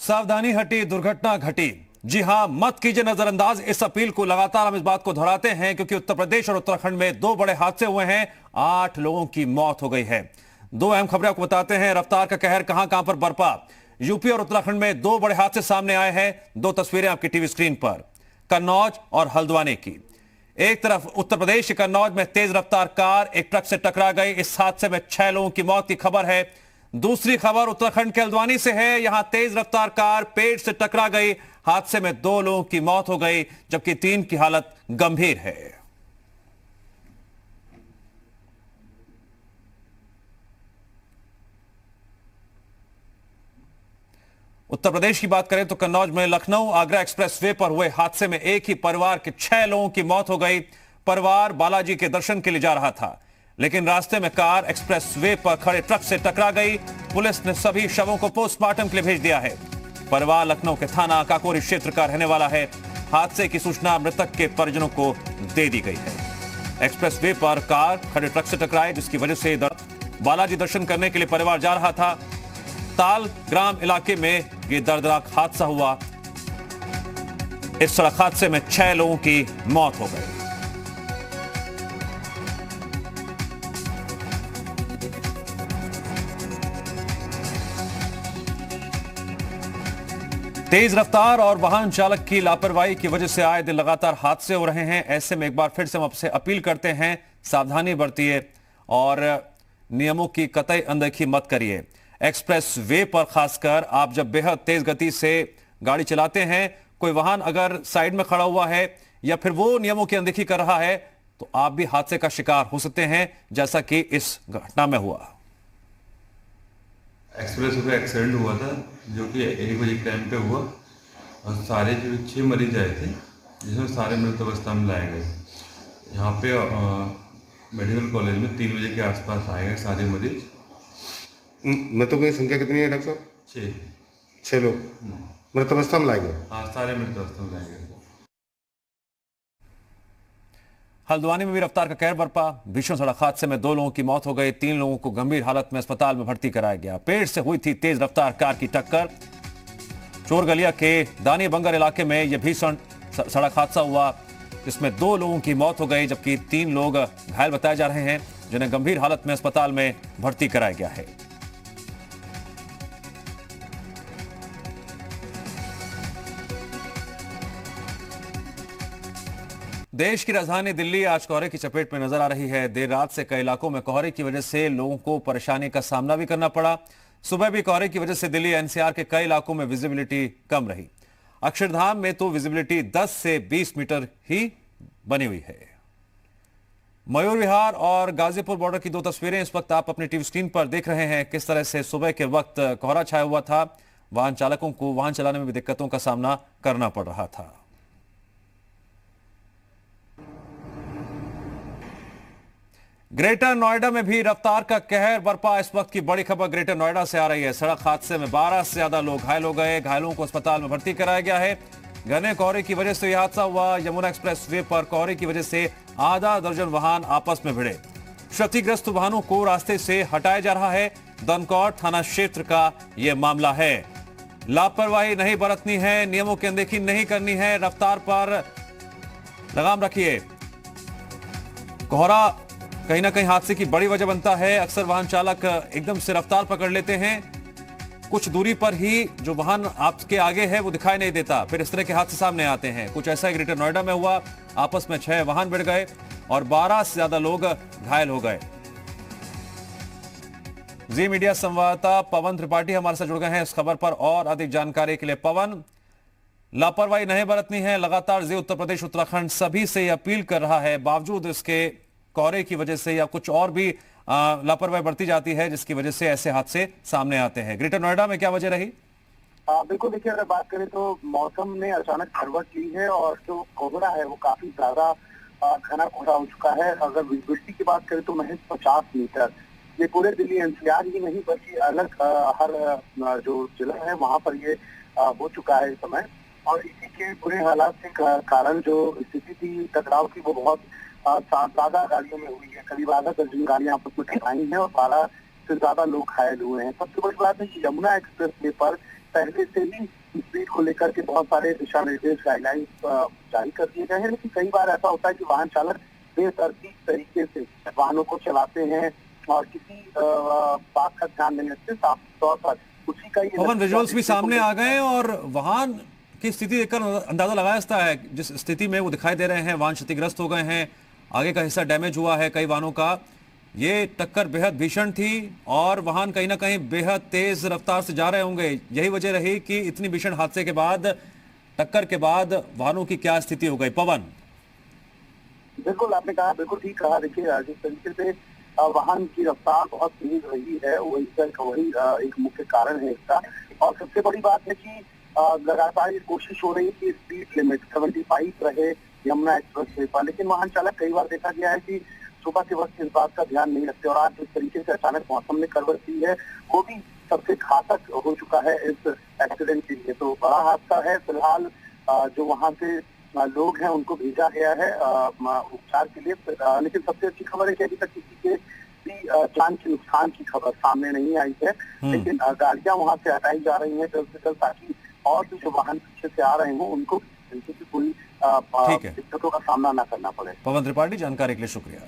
सावधानी हटी, दुर्घटना घटी। जी हां, मत कीजिए नजरअंदाज इस अपील को। लगातार हम इस बात को दोहराते हैं क्योंकि उत्तर प्रदेश और उत्तराखंड में दो बड़े हादसे हुए हैं। 8 लोगों की मौत हो गई है। दो अहम खबरें आपको बताते हैं। रफ्तार का कहर कहां कहां पर बरपा। यूपी और उत्तराखंड में दो बड़े हादसे सामने आए हैं। दो तस्वीरें आपकी टीवी स्क्रीन पर, कन्नौज और हल्द्वानी की। एक तरफ उत्तर प्रदेश के कन्नौज में तेज रफ्तार कार एक ट्रक से टकरा गई। इस हादसे में 6 लोगों की मौत की खबर है। दूसरी खबर उत्तराखंड के हल्द्वानी से है। यहां तेज रफ्तार कार पेड़ से टकरा गई। हादसे में 2 लोगों की मौत हो गई जबकि 3 की हालत गंभीर है। उत्तर प्रदेश की बात करें तो कन्नौज में लखनऊ आगरा एक्सप्रेस वे पर हुए हादसे में एक ही परिवार के 6 लोगों की मौत हो गई। परिवार बालाजी के दर्शन के लिए जा रहा था, लेकिन रास्ते में कार एक्सप्रेस वे पर खड़े ट्रक से टकरा गई। पुलिस ने सभी शवों को पोस्टमार्टम के लिए भेज दिया है। परिवार लखनऊ के थाना काकोरी क्षेत्र का रहने वाला है। हादसे की सूचना मृतक के परिजनों को दे दी गई है। एक्सप्रेस वे पर कार खड़े ट्रक से टकराए जिसकी वजह से बालाजी दर्शन करने के लिए परिवार जा रहा था। ताल ग्राम इलाके में यह दर्दनाक हादसा हुआ। इस सड़क हादसे में 6 लोगों की मौत हो गई। तेज रफ्तार और वाहन चालक की लापरवाही की वजह से आए दिन लगातार हादसे हो रहे हैं। ऐसे में एक बार फिर से हम आपसे अपील करते हैं, सावधानी बरतिए और नियमों की कतई अनदेखी मत करिए। एक्सप्रेस वे पर खासकर आप जब बेहद तेज गति से गाड़ी चलाते हैं, कोई वाहन अगर साइड में खड़ा हुआ है या फिर वो नियमों की अनदेखी कर रहा है तो आप भी हादसे का शिकार हो सकते हैं, जैसा कि इस घटना में हुआ। एक्सप्रेस पे एक्सीडेंट हुआ था जो कि 1 बजे के टाइम पे हुआ और सारे जो 6 मरीज आए थे जिसमें सारे मृत अवस्था में लाए गए। यहाँ पे मेडिकल कॉलेज में 3 बजे के आसपास आए गए सारे मरीज। मृतकों की संख्या कितनी है डॉक्टर साहब? 6 लोग मृत अवस्था में लाए गए। हाँ, सारे मृत अवस्था में लाए गए। हल्द्वानी में भी रफ्तार का कहर बरपा। भीषण सड़क हादसे में 2 लोगों की मौत हो गई। 3 लोगों को गंभीर हालत में अस्पताल में भर्ती कराया गया। पेड़ से हुई थी तेज रफ्तार कार की टक्कर। चोरगलिया के दानी बंगर इलाके में यह भीषण सड़क हादसा हुआ जिसमें 2 लोगों की मौत हो गई जबकि 3 लोग घायल बताए जा रहे हैं, जिन्हें गंभीर हालत में अस्पताल में भर्ती कराया गया है। देश की राजधानी दिल्ली आज कोहरे की चपेट में नजर आ रही है। देर रात से कई इलाकों में कोहरे की वजह से लोगों को परेशानी का सामना भी करना पड़ा। सुबह भी कोहरे की वजह से दिल्ली एनसीआर के कई इलाकों में विजिबिलिटी कम रही। अक्षरधाम में तो विजिबिलिटी 10 से 20 मीटर ही बनी हुई है। मयूर विहार और गाजीपुर बॉर्डर की 2 तस्वीरें इस वक्त आप अपनी टीवी स्क्रीन पर देख रहे हैं। किस तरह से सुबह के वक्त कोहरा छाया हुआ था। वाहन चालकों को वाहन चलाने में भी दिक्कतों का सामना करना पड़ रहा था। ग्रेटर नोएडा में भी रफ्तार का कहर बरपा। इस वक्त की बड़ी खबर ग्रेटर नोएडा से आ रही है। सड़क हादसे में 12 से ज्यादा लोग घायल हो गए। घायलों को अस्पताल में भर्ती कराया गया है। घने कोहरे की वजह से यह हादसा हुआ। यमुना एक्सप्रेस वे पर कोहरे की वजह से आधा दर्जन वाहन आपस में भिड़े। क्षतिग्रस्त वाहनों को रास्ते से हटाया जा रहा है। दनकौर थाना क्षेत्र का यह मामला है। लापरवाही नहीं बरतनी है, नियमों की अनदेखी नहीं करनी है। रफ्तार पर लगाम रखिए। कोहरा कहीं ना कहीं हादसे की बड़ी वजह बनता है। अक्सर वाहन चालक एकदम से रफ्तार पकड़ लेते हैं, कुछ दूरी पर ही जो वाहन आपके आगे है वो दिखाई नहीं देता, फिर इस तरह के हादसे सामने आते हैं। कुछ ऐसा ही ग्रेटर नोएडा में हुआ। आपस में 6 वाहन भिड़ गए और 12 से ज्यादा लोग घायल हो गए। जी मीडिया संवाददाता पवन त्रिपाठी हमारे साथ जुड़ गए हैं इस खबर पर और अधिक जानकारी के लिए। पवन, लापरवाही नहीं बरतनी है, लगातार जी उत्तर प्रदेश उत्तराखंड सभी से अपील कर रहा है, बावजूद इसके कोहरे की वजह से या कुछ और भी लापरवाही बरती जाती है जिसकी वजह से ऐसे हादसे सामने आते हैं। ग्रेटर नोएडा में क्या वजह रही? बिल्कुल, देखिए अगर बात करें तो मौसम ने अचानक करवट ली है और जो कोहरा है वो काफी ज्यादा घना कोहरा हो चुका है। अगर विजिबिलिटी की बात करें तो महज 50 मीटर। ये पूरे दिल्ली एनसीआर ही नहीं बल्कि अलग हर जो जिला है वहाँ पर ये हो चुका है इस समय। और इसी के बुरे हालात के कारण जो स्थिति थी टकराव की वो बहुत ज्यादा गाड़ियों में हुई है। करीब आधा दर्जन गाड़ियां आपस में टकराई हैं और 12 से ज्यादा लोग घायल हुए हैं। सबसे बड़ी बात है कि यमुना एक्सप्रेस वे पर पहले से ही स्पीड को लेकर के बहुत सारे दिशा निर्देश गाइडलाइंस जारी कर दिए गए हैं, लेकिन कई बार ऐसा होता है कि वाहन चालक बेतरतीब तरीके से वाहनों को चलाते हैं और किसी बात का ध्यान नहीं रखते। साफ तौर पर उसी का पवन, विजुअल्स भी सामने आ गए और वाहन की स्थिति देखकर अंदाजा लगाया जाता है जिस स्थिति में वो दिखाई दे रहे हैं। वाहन क्षतिग्रस्त हो गए हैं, आगे का हिस्सा डैमेज हुआ है कई वाहनों का। ये टक्कर बेहद भीषण थी और वाहन कहीं ना कहीं बेहद तेज रफ्तार से जा रहे होंगे। यही वजह रही कि इतनी भीषण हादसे के बाद, टक्कर के बाद वाहनों की क्या स्थिति हो गई। पवन, बिल्कुल आपने कहा, बिल्कुल ठीक कहा। देखिए जिस तरीके से वाहन की रफ्तार बहुत तेज रही है वही एक मुख्य कारण है इसका। और सबसे बड़ी बात है कि लगातार ये कोशिश हो रही है कि स्पीड लिमिट 75 रहे यमुना एक्सप्रेस वे पर, लेकिन वाहन चालक कई बार देखा गया है कि सुबह के वक्त इस बात का ध्यान नहीं रखते और आज जिस तरीके से अचानक मौसम ने करवट ली है वो भी सबसे घातक हो चुका है इस एक्सीडेंट के लिए। तो बड़ा हादसा है। फिलहाल जो वहाँ से लोग हैं उनको भेजा गया है उपचार के लिए, लेकिन सबसे अच्छी खबर है कि अभी तक किसी के भी जान के नुकसान की खबर सामने नहीं आई है। लेकिन गाड़ियां वहां से हटाई जा रही हैं जल्द से जल्द, ताकि और भी जो वाहन पीछे से आ रहे हों उनको कोई दिक्कतों का सामना न करना पड़े। पवन त्रिपाठी, जानकारी के लिए शुक्रिया।